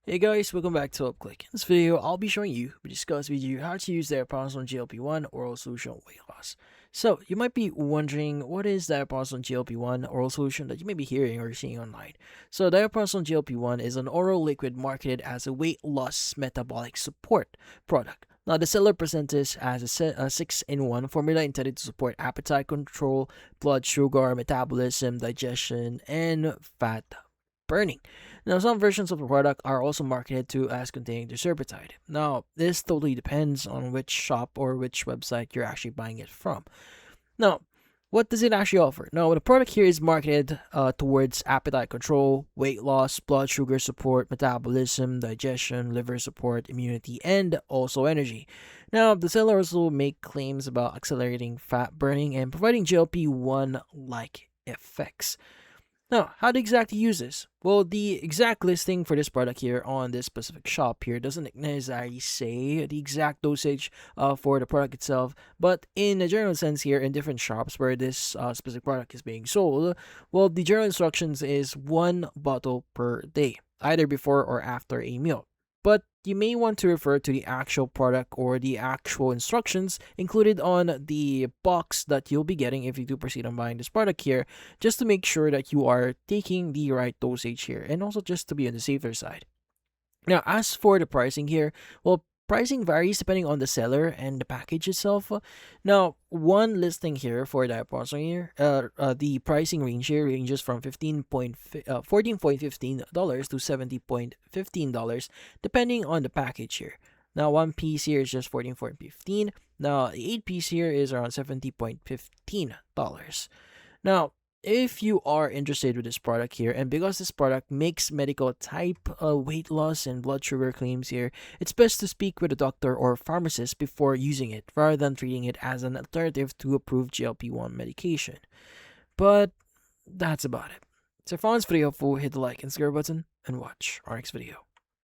Hey guys, welcome back to UpClick. In this video, I'll be showing you, discuss with you how to use Diapason GLP-1 Oral Solution weight loss. So, you might be wondering, what is Diapason GLP-1 Oral Solution that you may be hearing or seeing online? So, Diapason GLP-1 is an oral liquid marketed as a weight loss metabolic support product. Now, the seller presents this as a 6-in-1 formula intended to support appetite control, blood sugar, metabolism, digestion, and fat burning. Now, some versions of the product are also marketed to as containing tirzepatide. Now, this totally depends on which shop or which website you're actually buying it from. Now, what does it actually offer? Now, the product here is marketed towards appetite control, weight loss, blood sugar support, metabolism, digestion, liver support, immunity, and also energy. Now, the seller also make claims about accelerating fat burning and providing GLP-1 like effects. Now, how to exactly use this? Well, the exact listing for this product here on this specific shop here doesn't necessarily say the exact dosage for the product itself, but in a general sense here, in different shops where this specific product is being sold, well, the general instructions is 1 bottle per day, either before or after a meal. But you may want to refer to the actual product or the actual instructions included on the box that you'll be getting if you do proceed on buying this product here, just to make sure that you are taking the right dosage here and also just to be on the safer side. Now, as for the pricing here, well, pricing varies depending on the seller and the package itself. Now, one listing here for Diapason here, the pricing range here ranges from $14.15 to $70.15, depending on the package here. Now, one piece here is just $14.15. Now, the 8 piece here is around $70.15. Now, if you are interested with this product here, and because this product makes medical type weight loss and blood sugar claims here, it's best to speak with a doctor or pharmacist before using it, rather than treating it as an alternative to approved GLP-1 medication. But that's about it. So if you found this video helpful, hit the like and subscribe button, and watch our next video.